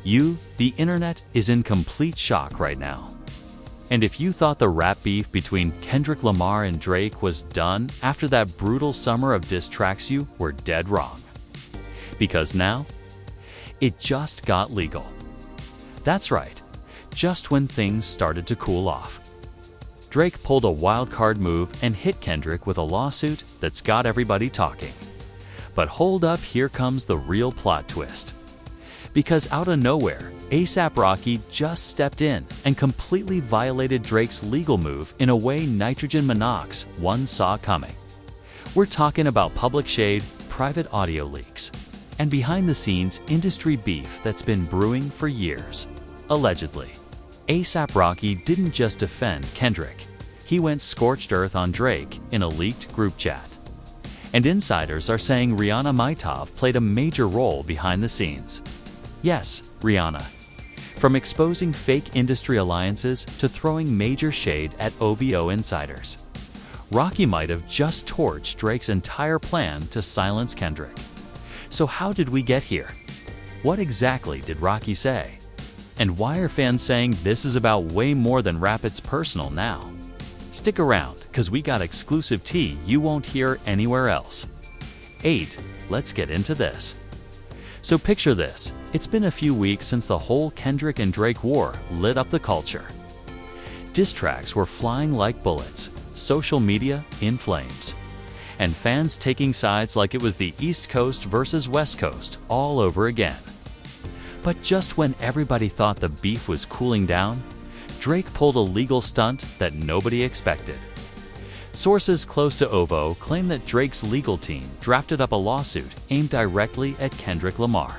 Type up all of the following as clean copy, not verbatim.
The internet is in complete shock right now. And if you thought the rap beef between Kendrick Lamar and Drake was done after that brutal summer of diss tracks, you were dead wrong. Because now, it just got legal. That's right, just when things started to cool off. Drake pulled a wild card move and hit Kendrick with a lawsuit that's got everybody talking. But hold up, here comes the real plot twist. Because out of nowhere, A$AP Rocky just stepped in and completely violated Drake's legal move in a way nitrogen monox one saw coming. We're talking about public shade, private audio leaks, and behind-the-scenes industry beef that's been brewing for years. Allegedly, A$AP Rocky didn't just defend Kendrick. He went scorched earth on Drake in a leaked group chat. And insiders are saying Rihanna Maitov played a major role behind the scenes. Yes, Rihanna. From exposing fake industry alliances to throwing major shade at OVO insiders. Rocky might have just torched Drake's entire plan to silence Kendrick. So how did we get here? What exactly did Rocky say? And why are fans saying this is about way more than rap, it's personal now? Stick around, cause we got exclusive tea you won't hear anywhere else. 8. Let's get into this. So picture this, it's been a few weeks since the whole Kendrick and Drake war lit up the culture. Diss tracks were flying like bullets, social media in flames, and fans taking sides like it was the East Coast versus West Coast all over again. But just when everybody thought the beef was cooling down, Drake pulled a legal stunt that nobody expected. Sources close to OVO claim that Drake's legal team drafted up a lawsuit aimed directly at Kendrick Lamar,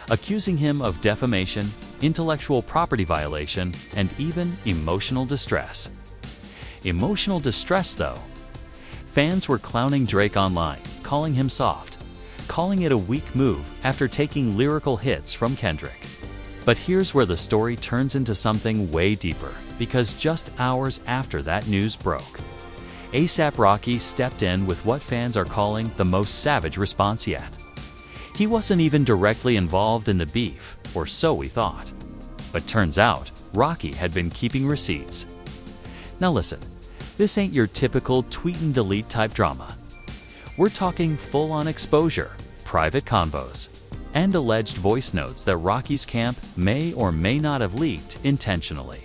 accusing him of defamation, intellectual property violation, and even emotional distress. Emotional distress, though. Fans were clowning Drake online, calling him soft, calling it a weak move after taking lyrical hits from Kendrick. But here's where the story turns into something way deeper, because just hours after that news broke, A$AP Rocky stepped in with what fans are calling the most savage response yet. He wasn't even directly involved in the beef, or so we thought. But turns out, Rocky had been keeping receipts. Now listen, this ain't your typical tweet and delete type drama. We're talking full-on exposure, private convos, and alleged voice notes that Rocky's camp may or may not have leaked intentionally.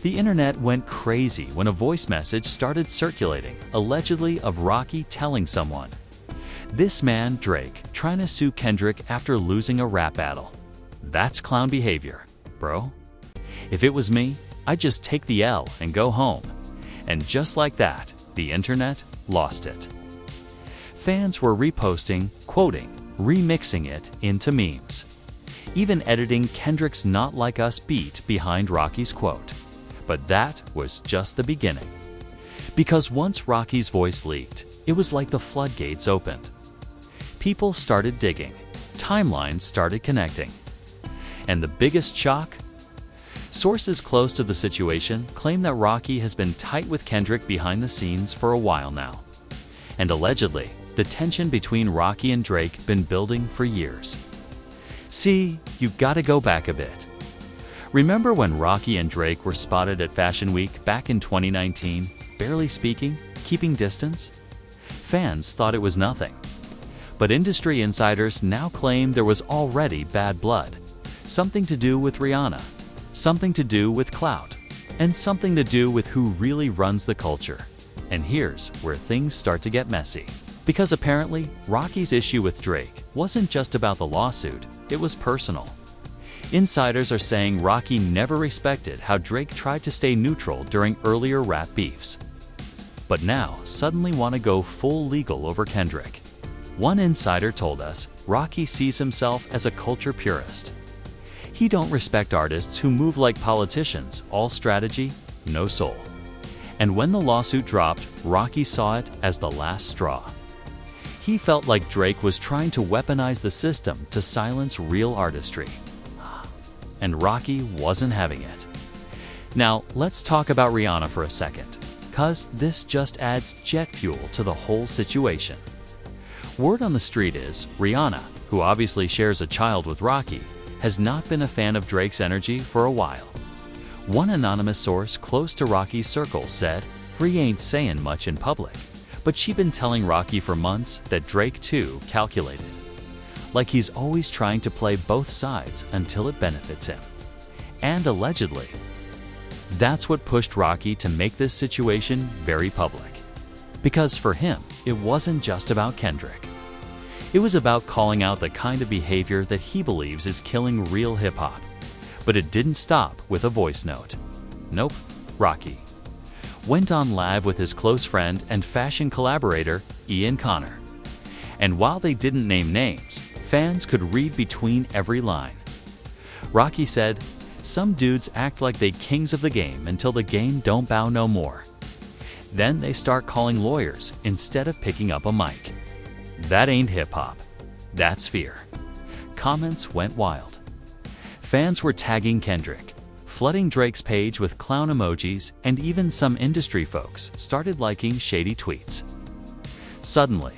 The internet went crazy when a voice message started circulating, allegedly of Rocky telling someone, "This man, Drake, trying to sue Kendrick after losing a rap battle. That's clown behavior, bro. If it was me, I'd just take the L and go home." And just like that, the internet lost it. Fans were reposting, quoting, remixing it into memes, even editing Kendrick's "Not Like Us" beat behind Rocky's quote. But that was just the beginning. Because once Rocky's voice leaked, it was like the floodgates opened. People started digging, timelines started connecting. And the biggest shock? Sources close to the situation claim that Rocky has been tight with Kendrick behind the scenes for a while now. And allegedly, the tension between Rocky and Drake been building for years. See, you gotta go back a bit. Remember when Rocky and Drake were spotted at Fashion Week back in 2019, barely speaking, keeping distance? Fans thought it was nothing. But industry insiders now claim there was already bad blood. Something to do with Rihanna, something to do with clout, and something to do with who really runs the culture. And here's where things start to get messy. Because apparently, Rocky's issue with Drake wasn't just about the lawsuit, it was personal. Insiders are saying Rocky never respected how Drake tried to stay neutral during earlier rap beefs, but now suddenly want to go full legal over Kendrick. One insider told us Rocky sees himself as a culture purist. He don't respect artists who move like politicians, all strategy, no soul. And when the lawsuit dropped, Rocky saw it as the last straw. He felt like Drake was trying to weaponize the system to silence real artistry. And Rocky wasn't having it. Now, let's talk about Rihanna for a second, cause this just adds jet fuel to the whole situation. Word on the street is Rihanna, who obviously shares a child with Rocky, has not been a fan of Drake's energy for a while. One anonymous source close to Rocky's circle said, "He ain't saying much in public, but she been telling Rocky for months that Drake too calculated. Like he's always trying to play both sides until it benefits him." And allegedly, that's what pushed Rocky to make this situation very public. Because for him, it wasn't just about Kendrick. It was about calling out the kind of behavior that he believes is killing real hip-hop. But it didn't stop with a voice note. Nope, Rocky went on live with his close friend and fashion collaborator, Ian Connor. And while they didn't name names, fans could read between every line. Rocky said, "Some dudes act like they kings of the game until the game don't bow no more. Then they start calling lawyers instead of picking up a mic. That ain't hip-hop. That's fear." Comments went wild. Fans were tagging Kendrick, flooding Drake's page with clown emojis, and even some industry folks started liking shady tweets. Suddenly,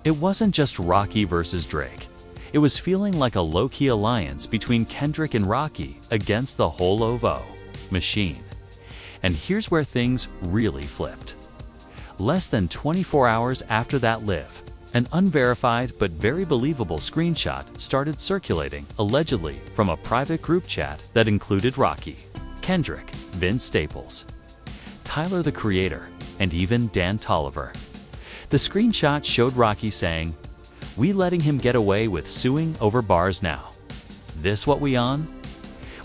it wasn't just Rocky versus Drake. It was feeling like a low-key alliance between Kendrick and Rocky against the whole OVO machine. And here's where things really flipped. Less than 24 hours after that live, an unverified but very believable screenshot started circulating, allegedly from a private group chat that included Rocky, Kendrick, Vince Staples, Tyler the Creator, and even Dan Tolliver. The screenshot showed Rocky saying, "We letting him get away with suing over bars now. This what we on?"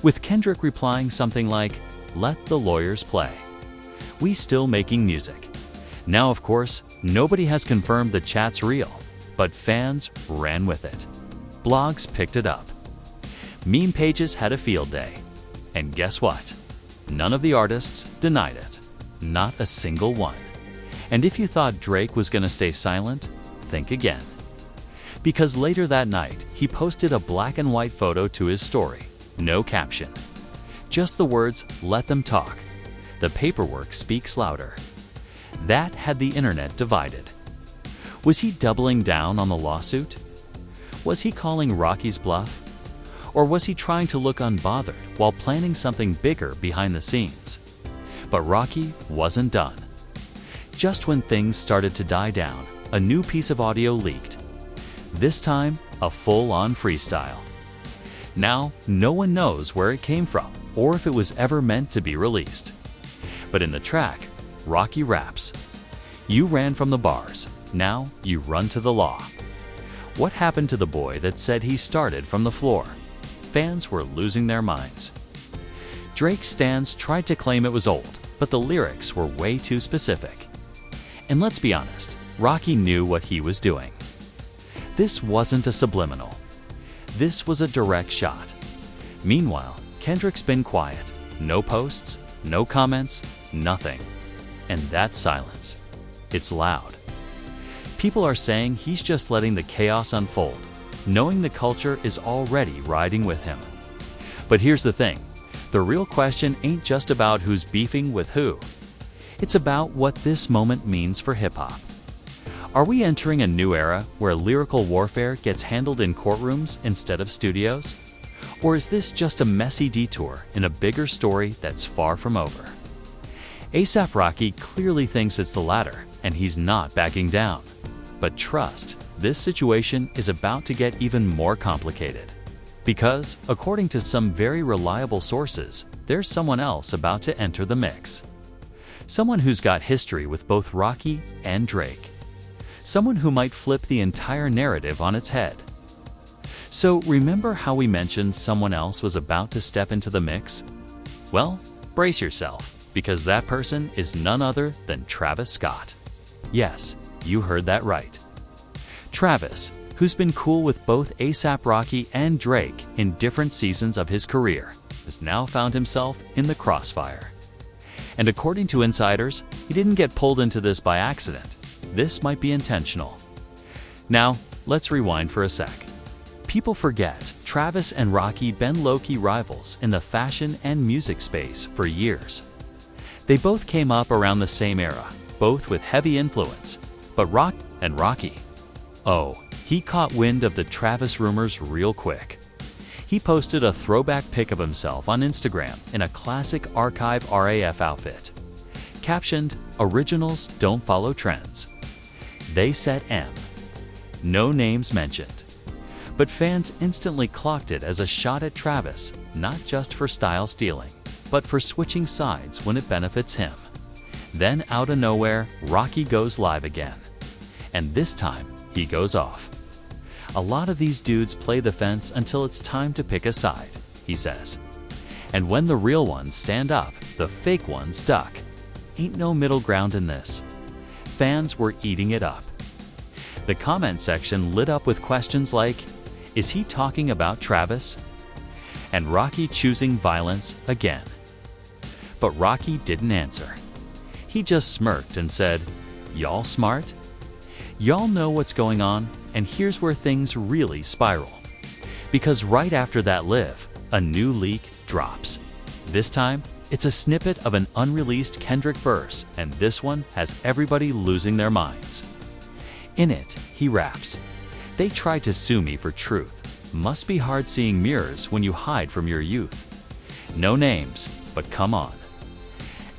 With Kendrick replying something like, "Let the lawyers play. We still making music." Now, of course, nobody has confirmed the chat's real, but fans ran with it. Blogs picked it up. Meme pages had a field day. And guess what? None of the artists denied it. Not a single one. And if you thought Drake was gonna stay silent, think again. Because later that night, he posted a black and white photo to his story. No caption. Just the words, "Let them talk. The paperwork speaks louder." That had the internet divided. Was he doubling down on the lawsuit? Was he calling Rocky's bluff? Or was he trying to look unbothered while planning something bigger behind the scenes? But Rocky wasn't done. Just when things started to die down, a new piece of audio leaked. This time, a full-on freestyle. Now, no one knows where it came from or if it was ever meant to be released. But in the track, Rocky raps, "You ran from the bars, now you run to the law." What happened to the boy that said he started from the floor? Fans were losing their minds. Drake stans tried to claim it was old, but the lyrics were way too specific. And let's be honest, Rocky knew what he was doing. This wasn't a subliminal. This was a direct shot. Meanwhile, Kendrick's been quiet. No posts, no comments, nothing. And that silence, it's loud. People are saying he's just letting the chaos unfold, knowing the culture is already riding with him. But here's the thing, the real question ain't just about who's beefing with who. It's about what this moment means for hip-hop. Are we entering a new era where lyrical warfare gets handled in courtrooms instead of studios? Or is this just a messy detour in a bigger story that's far from over? A$AP Rocky clearly thinks it's the latter, and he's not backing down. But trust, this situation is about to get even more complicated. Because, according to some very reliable sources, there's someone else about to enter the mix. Someone who's got history with both Rocky and Drake. Someone who might flip the entire narrative on its head. So remember how we mentioned someone else was about to step into the mix? Well, brace yourself, because that person is none other than Travis Scott. Yes, you heard that right. Travis, who's been cool with both A$AP Rocky and Drake in different seasons of his career, has now found himself in the crossfire. And according to insiders, he didn't get pulled into this by accident. This might be intentional. Now, let's rewind for a sec. People forget Travis and Rocky been low-key rivals in the fashion and music space for years. They both came up around the same era, both with heavy influence. But Rocky, oh, he caught wind of the Travis rumors real quick. He posted a throwback pic of himself on Instagram in a classic archive RAF outfit. Captioned, "Originals don't follow trends." They set M. No names mentioned. But fans instantly clocked it as a shot at Travis, not just for style stealing, but for switching sides when it benefits him. Then out of nowhere, Rocky goes live again. And this time, he goes off. "A lot of these dudes play the fence until it's time to pick a side," he says. "And when the real ones stand up, the fake ones duck. Ain't no middle ground in this." Fans were eating it up. The comment section lit up with questions like, "Is he talking about Travis?" And Rocky choosing violence again. But Rocky didn't answer. He just smirked and said, "Y'all smart? Y'all know what's going on, and here's where things really spiral." Because right after that live, a new leak drops. This time, it's a snippet of an unreleased Kendrick verse, and this one has everybody losing their minds. In it, he raps, "They tried to sue me for truth. Must be hard seeing mirrors when you hide from your youth." No names, but come on.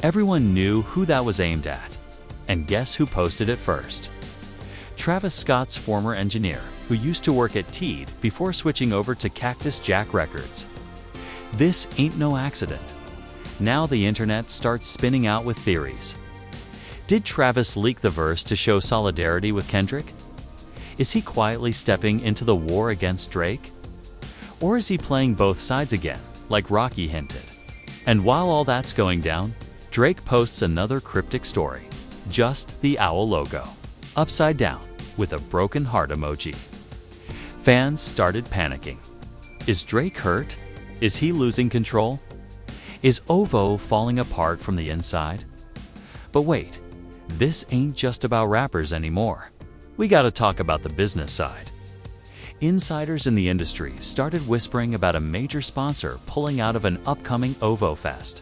Everyone knew who that was aimed at. And guess who posted it first? Travis Scott's former engineer, who used to work at Teed before switching over to Cactus Jack Records. This ain't no accident. Now the internet starts spinning out with theories. Did Travis leak the verse to show solidarity with Kendrick? Is he quietly stepping into the war against Drake? Or is he playing both sides again, like Rocky hinted? And while all that's going down, Drake posts another cryptic story, just the owl logo, upside down, with a broken heart emoji. Fans started panicking. Is Drake hurt? Is he losing control? Is OVO falling apart from the inside? But wait, this ain't just about rappers anymore. We gotta talk about the business side. Insiders in the industry started whispering about a major sponsor pulling out of an upcoming OVO Fest.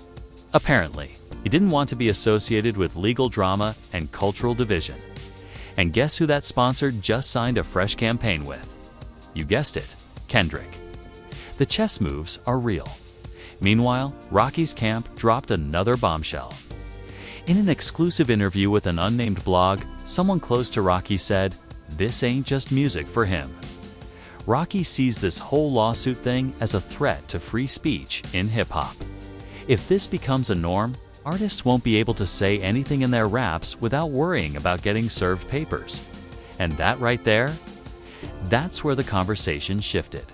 Apparently, he didn't want to be associated with legal drama and cultural division. And guess who that sponsor just signed a fresh campaign with? You guessed it, Kendrick. The chess moves are real. Meanwhile, Rocky's camp dropped another bombshell. In an exclusive interview with an unnamed blog, someone close to Rocky said, "This ain't just music for him." Rocky sees this whole lawsuit thing as a threat to free speech in hip-hop. If this becomes a norm, artists won't be able to say anything in their raps without worrying about getting served papers. And that right there, that's where the conversation shifted.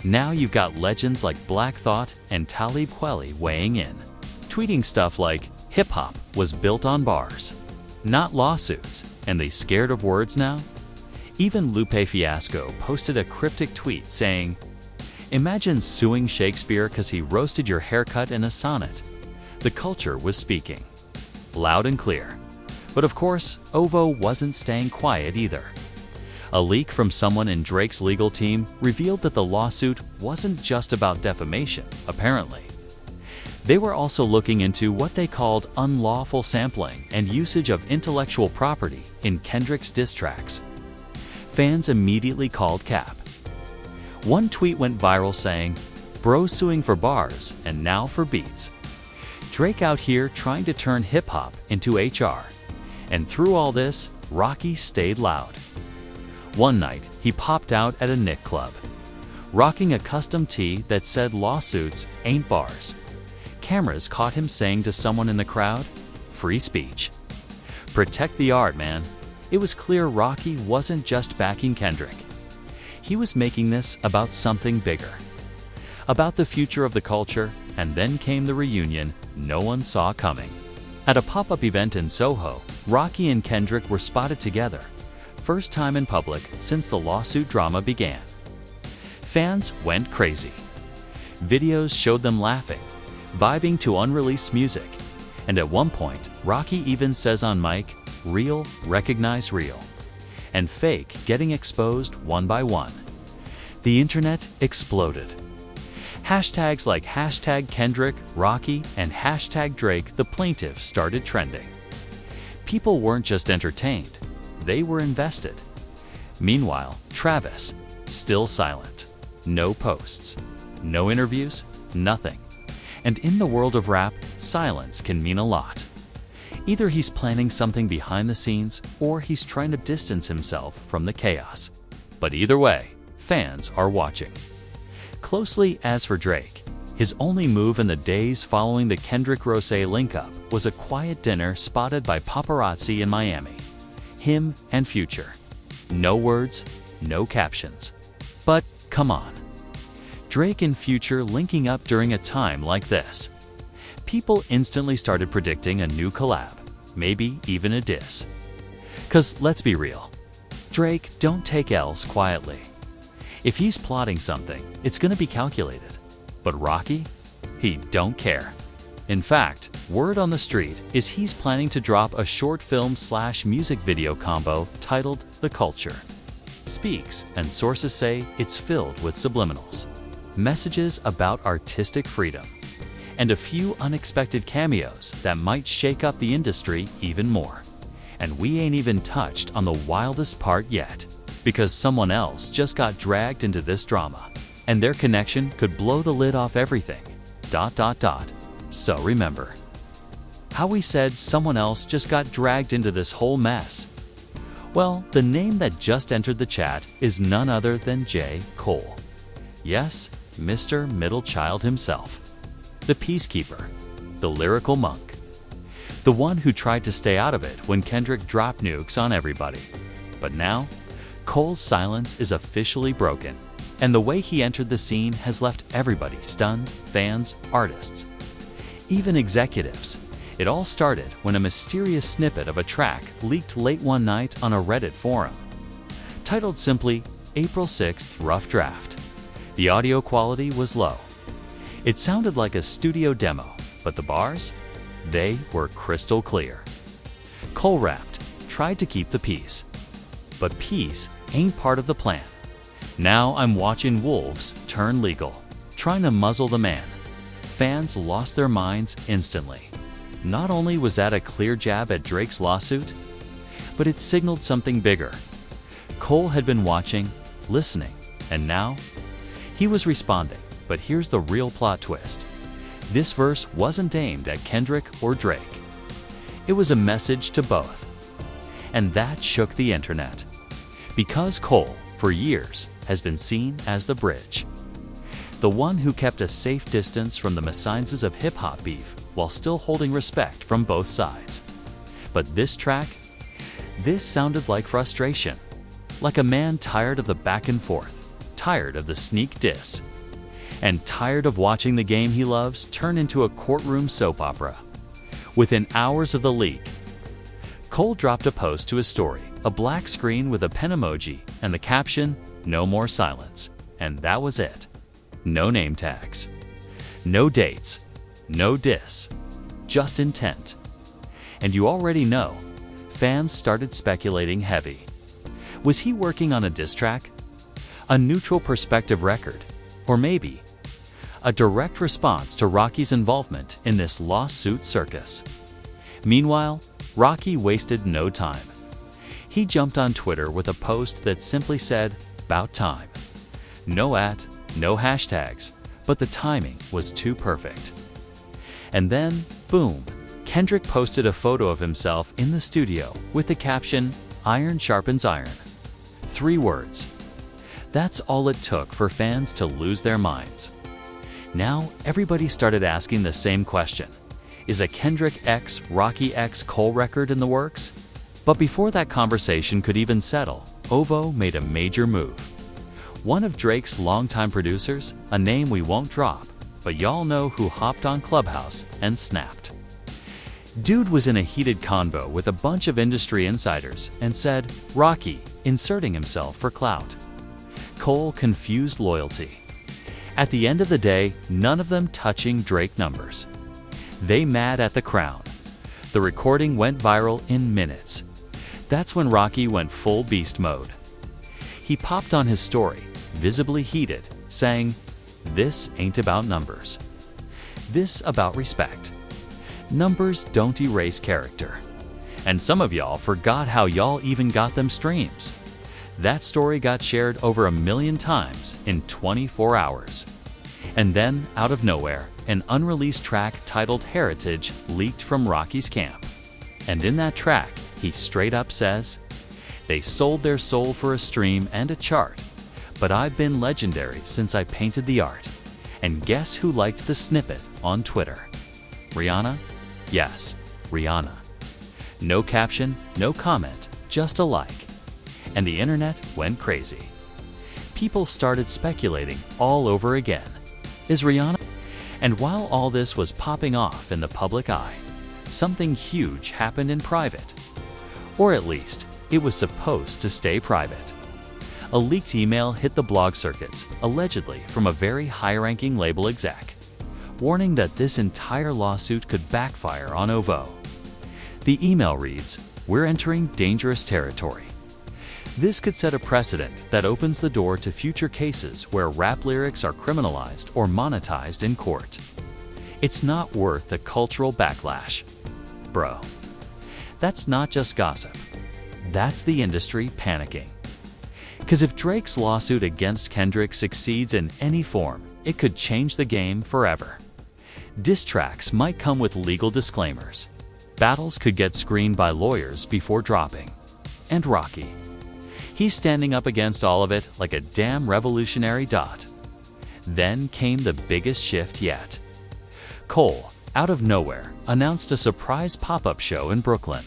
Now you've got legends like Black Thought and Talib Kweli weighing in, tweeting stuff like, "Hip-hop was built on bars, not lawsuits, and they scared of words now?" Even Lupe Fiasco posted a cryptic tweet saying, "Imagine suing Shakespeare because he roasted your haircut in a sonnet." The culture was speaking, loud and clear. But of course, OVO wasn't staying quiet either. A leak from someone in Drake's legal team revealed that the lawsuit wasn't just about defamation, apparently. They were also looking into what they called unlawful sampling and usage of intellectual property in Kendrick's diss tracks. Fans immediately called Cap. One tweet went viral saying, "Bro suing for bars and now for beats." Drake out here trying to turn hip-hop into HR. And through all this, Rocky stayed loud. One night, he popped out at a Nick club, rocking a custom tee that said "Lawsuits ain't bars." Cameras caught him saying to someone in the crowd, "Free speech. Protect the art, man." It was clear Rocky wasn't just backing Kendrick. He was making this about something bigger. About the future of the culture, and then came the reunion no one saw coming. At a pop-up event in Soho, Rocky and Kendrick were spotted together, first time in public since the lawsuit drama began. Fans went crazy. Videos showed them laughing, vibing to unreleased music, and at one point, Rocky even says on mic, "Real recognize real," and fake getting exposed one by one. The internet exploded. Hashtags like #Kendrick, Rocky, and #Drake the plaintiff started trending. People weren't just entertained, they were invested. Meanwhile, Travis, still silent. No posts. No interviews, nothing. And in the world of rap, silence can mean a lot. Either he's planning something behind the scenes, or he's trying to distance himself from the chaos. But either way, fans are watching closely. As for Drake, his only move in the days following the Kendrick Lamar link-up was a quiet dinner spotted by paparazzi in Miami. Him and Future. No words, no captions. But come on. Drake and Future linking up during a time like this. People instantly started predicting a new collab, maybe even a diss. 'Cause let's be real, Drake don't take L's quietly. If he's plotting something, it's gonna be calculated. But Rocky? He don't care. In fact, word on the street is he's planning to drop a short film/music video combo titled The Culture. Speaks, and sources say it's filled with subliminals, messages about artistic freedom, and a few unexpected cameos that might shake up the industry even more. And we ain't even touched on the wildest part yet, because someone else just got dragged into this drama, and their connection could blow the lid off everything. ... So remember how we said someone else just got dragged into this whole mess? Well, the name that just entered the chat is none other than J. Cole. Yes, Mr. Middle Child himself. The peacekeeper, the lyrical monk, the one who tried to stay out of it when Kendrick dropped nukes on everybody. But now, Cole's silence is officially broken, and the way he entered the scene has left everybody stunned, fans, artists, even executives. It all started when a mysterious snippet of a track leaked late one night on a Reddit forum. Titled simply, April 6th Rough Draft. The audio quality was low. It sounded like a studio demo, but the bars? They were crystal clear. Cole rapped, tried to keep the peace. But peace ain't part of the plan. Now I'm watching wolves turn legal, trying to muzzle the man. Fans lost their minds instantly. Not only was that a clear jab at Drake's lawsuit, but it signaled something bigger. Cole had been watching, listening, and now he was responding. But here's the real plot twist. This verse wasn't aimed at Kendrick or Drake. It was a message to both. And that shook the internet. Because Cole, for years, has been seen as the bridge. The one who kept a safe distance from the messiahs of hip-hop beef while still holding respect from both sides. But this track? This sounded like frustration. Like a man tired of the back and forth, tired of the sneak diss, and tired of watching the game he loves turn into a courtroom soap opera. Within hours of the leak, Cole dropped a post to his story, a black screen with a pen emoji and the caption, "No more silence." And that was it. No name tags, no dates, no diss, just intent. And you already know, fans started speculating heavy. Was he working on a diss track? A neutral perspective record? Or maybe a direct response to Rocky's involvement in this lawsuit circus? Meanwhile, Rocky wasted no time. He jumped on Twitter with a post that simply said, "About time." No @ no hashtags, but the timing was too perfect. And then, boom, Kendrick posted a photo of himself in the studio with the caption, "Iron sharpens iron." 3 words. That's all it took for fans to lose their minds. Now, everybody started asking the same question. Is a Kendrick x Rocky x Cole record in the works? But before that conversation could even settle, OVO made a major move. One of Drake's longtime producers, a name we won't drop, but y'all know who hopped on Clubhouse and snapped. Dude was in a heated convo with a bunch of industry insiders and said, "Rocky," inserting himself for clout. Cole confused loyalty. At the end of the day, none of them touching Drake numbers. They mad at the crown. The recording went viral in minutes. That's when Rocky went full beast mode. He popped on his story, visibly heated, saying, "This ain't about numbers. This about respect. Numbers don't erase character. And some of y'all forgot how y'all even got them streams." That story got shared over 1 million times in 24 hours. And then, out of nowhere, an unreleased track titled Heritage leaked from Rocky's camp. And in that track, he straight up says, "They sold their soul for a stream and a chart, but I've been legendary since I painted the art." And guess who liked the snippet on Twitter? Rihanna? Yes, Rihanna. No caption, no comment, just a like. And the internet went crazy. People started speculating all over again. Is Rihanna? And while all this was popping off in the public eye, something huge happened in private. Or at least, it was supposed to stay private. A leaked email hit the blog circuits, allegedly from a very high-ranking label exec, warning that this entire lawsuit could backfire on OVO. The email reads, "We're entering dangerous territory. This could set a precedent that opens the door to future cases where rap lyrics are criminalized or monetized in court. It's not worth the cultural backlash." Bro, that's not just gossip. That's the industry panicking. Because if Drake's lawsuit against Kendrick succeeds in any form, it could change the game forever. Diss tracks might come with legal disclaimers. Battles could get screened by lawyers before dropping. And Rocky, he's standing up against all of it like a damn revolutionary dot. Then came the biggest shift yet. Cole, out of nowhere, announced a surprise pop-up show in Brooklyn.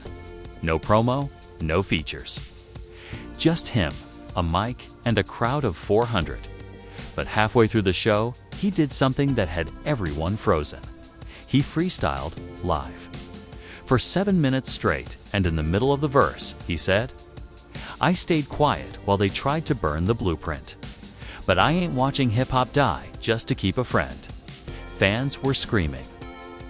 No promo, no features. Just him, a mic, and a crowd of 400. But halfway through the show, he did something that had everyone frozen. He freestyled live. For 7 minutes straight, and in the middle of the verse, he said, "I stayed quiet while they tried to burn the blueprint. But I ain't watching hip-hop die just to keep a friend." Fans were screaming.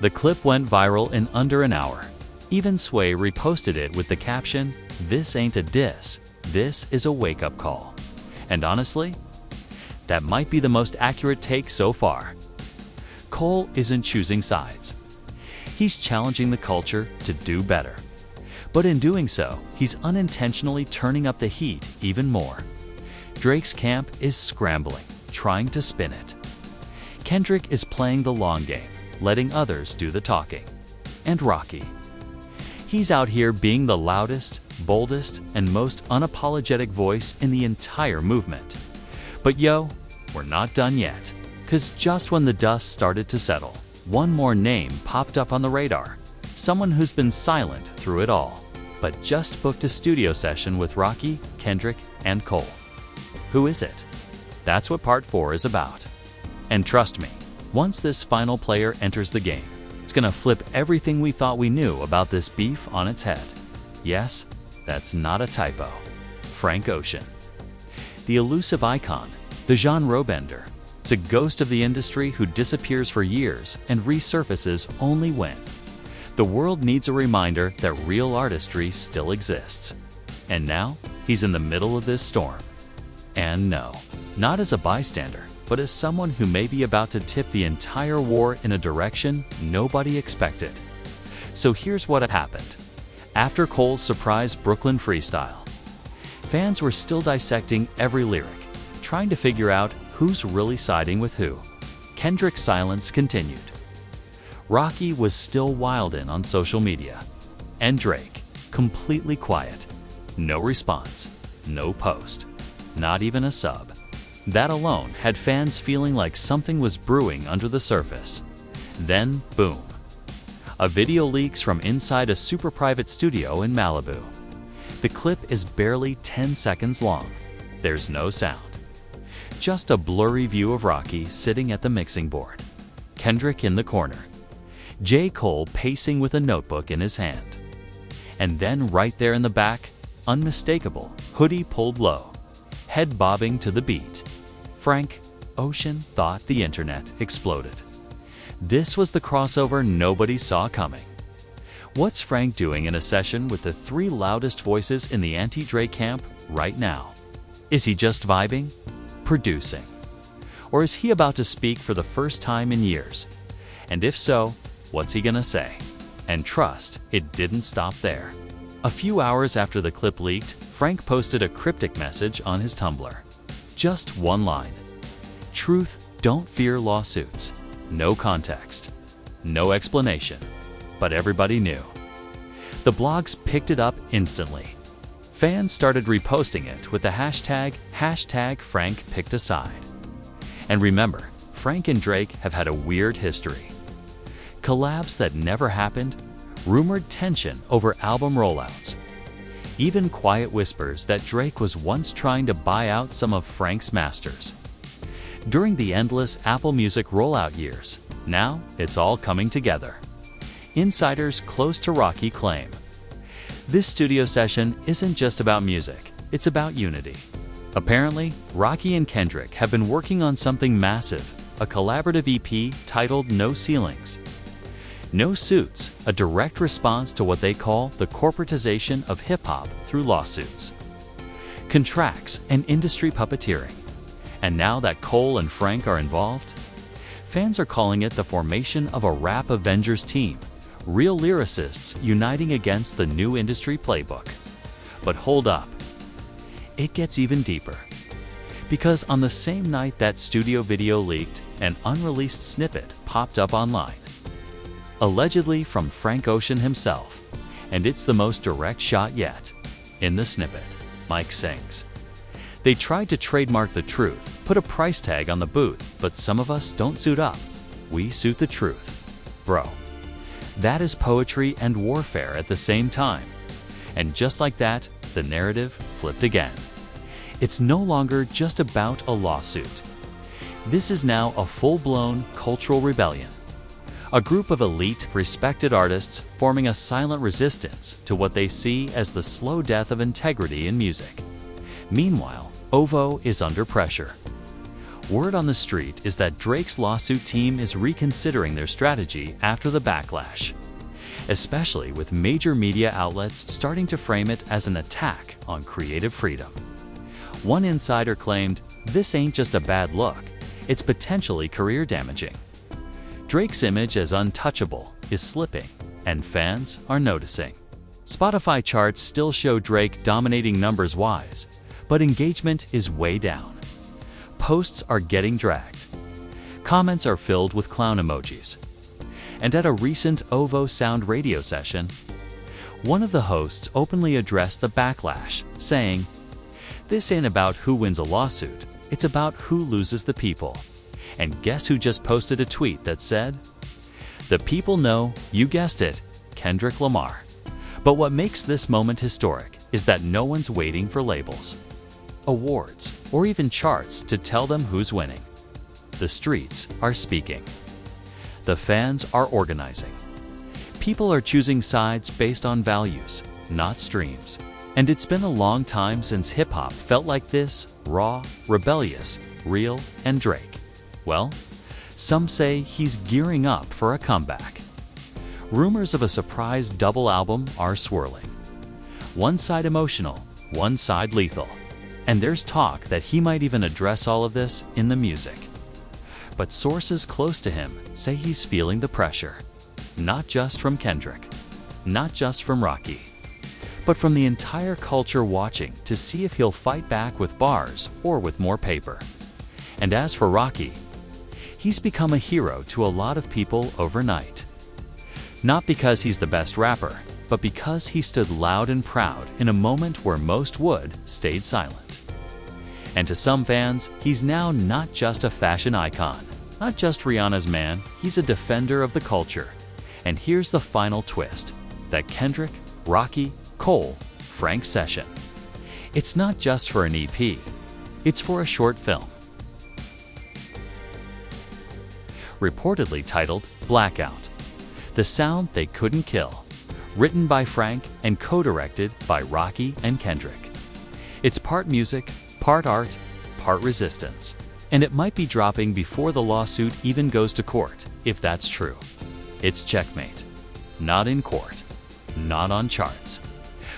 The clip went viral in under an hour. Even Sway reposted it with the caption, "This ain't a diss, this is a wake-up call." And honestly, that might be the most accurate take so far. Cole isn't choosing sides. He's challenging the culture to do better. But in doing so, he's unintentionally turning up the heat even more. Drake's camp is scrambling, trying to spin it. Kendrick is playing the long game, letting others do the talking. And Rocky, he's out here being the loudest, boldest, and most unapologetic voice in the entire movement. But yo, we're not done yet. 'Cause just when the dust started to settle, one more name popped up on the radar. Someone who's been silent through it all, but just booked a studio session with Rocky, Kendrick, and Cole. Who is it? That's what part 4 is about. And trust me, once this final player enters the game, it's gonna flip everything we thought we knew about this beef on its head. Yes, that's not a typo. Frank Ocean. The elusive icon, the genre bender. It's a ghost of the industry who disappears for years and resurfaces only when the world needs a reminder that real artistry still exists. And now, he's in the middle of this storm. And no, not as a bystander, but as someone who may be about to tip the entire war in a direction nobody expected. So here's what happened. After Cole's surprise Brooklyn freestyle, fans were still dissecting every lyric, trying to figure out who's really siding with who. Kendrick's silence continued. Rocky was still wildin' on social media. And Drake, completely quiet. No response, no post, not even a sub. That alone had fans feeling like something was brewing under the surface. Then, boom. A video leaks from inside a super private studio in Malibu. The clip is barely 10 seconds long. There's no sound. Just a blurry view of Rocky sitting at the mixing board. Kendrick in the corner. J. Cole pacing with a notebook in his hand. And then right there in the back, unmistakable, hoodie pulled low, head bobbing to the beat. Frank Ocean thought the internet exploded. This was the crossover nobody saw coming. What's Frank doing in a session with the 3 loudest voices in the anti-Drake camp right now? Is he just vibing? Producing? Or is he about to speak for the first time in years? And if so, what's he gonna say? And trust, it didn't stop there. A few hours after the clip leaked, Frank posted a cryptic message on his Tumblr. Just one line. "Truth Don't fear lawsuits. No context. No explanation. But everybody knew. The blogs picked it up instantly. Fans started reposting it with the hashtag Frank picked a side. And remember, Frank and Drake have had a weird history. Collabs that never happened, rumored tension over album rollouts, even quiet whispers that Drake was once trying to buy out some of Frank's masters. During the endless Apple Music rollout years, now it's all coming together. Insiders close to Rocky claim, this studio session isn't just about music, it's about unity. Apparently, Rocky and Kendrick have been working on something massive, a collaborative EP titled No Ceilings. No Suits, a direct response to what they call the corporatization of hip-hop through lawsuits, contracts, and industry puppeteering. And now that Cole and Frank are involved, fans are calling it the formation of a rap Avengers team, real lyricists uniting against the new industry playbook. But hold up. It gets even deeper. Because on the same night that studio video leaked, an unreleased snippet popped up online. Allegedly from Frank Ocean himself. And it's the most direct shot yet. In the snippet, Mike sings, "They tried to trademark the truth, put a price tag on the booth, but some of us don't suit up. We suit the truth." Bro, that is poetry and warfare at the same time. And just like that, the narrative flipped again. It's no longer just about a lawsuit. This is now a full-blown cultural rebellion. A group of elite, respected artists forming a silent resistance to what they see as the slow death of integrity in music. Meanwhile, OVO is under pressure. Word on the street is that Drake's lawsuit team is reconsidering their strategy after the backlash, especially with major media outlets starting to frame it as an attack on creative freedom. One insider claimed, "This ain't just a bad look, it's potentially career damaging." Drake's image as untouchable is slipping, and fans are noticing. Spotify charts still show Drake dominating numbers-wise, but engagement is way down. Posts are getting dragged. Comments are filled with clown emojis. And at a recent OVO Sound radio session, one of the hosts openly addressed the backlash, saying, "This ain't about who wins a lawsuit, it's about who loses the people." And guess who just posted a tweet that said, "The people know, you guessed it, Kendrick Lamar." But what makes this moment historic is that no one's waiting for labels, awards, or even charts to tell them who's winning. The streets are speaking. The fans are organizing. People are choosing sides based on values, not streams. And it's been a long time since hip-hop felt like this, raw, rebellious, real, and Drake. Well, some say he's gearing up for a comeback. Rumors of a surprise double album are swirling. One side emotional, one side lethal. And there's talk that he might even address all of this in the music. But sources close to him say he's feeling the pressure. Not just from Kendrick, not just from Rocky, but from the entire culture watching to see if he'll fight back with bars or with more paper. And as for Rocky, he's become a hero to a lot of people overnight. Not because he's the best rapper, but because he stood loud and proud in a moment where most would stayed silent. And to some fans, he's now not just a fashion icon, not just Rihanna's man, he's a defender of the culture. And here's the final twist, that Kendrick, Rocky, Cole, Frank session. It's not just for an EP, it's for a short film. Reportedly titled Blackout, The Sound They Couldn't Kill, written by Frank and co-directed by Rocky and Kendrick. It's part music, part art, part resistance. And it might be dropping before the lawsuit even goes to court, if that's true. It's checkmate. Not in court, not on charts,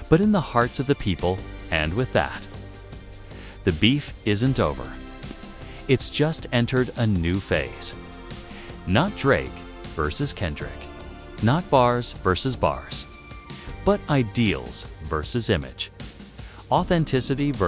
but in the hearts of the people, and with that, the beef isn't over. It's just entered a new phase. Not Drake versus Kendrick, not bars versus bars, but ideals versus image, authenticity versus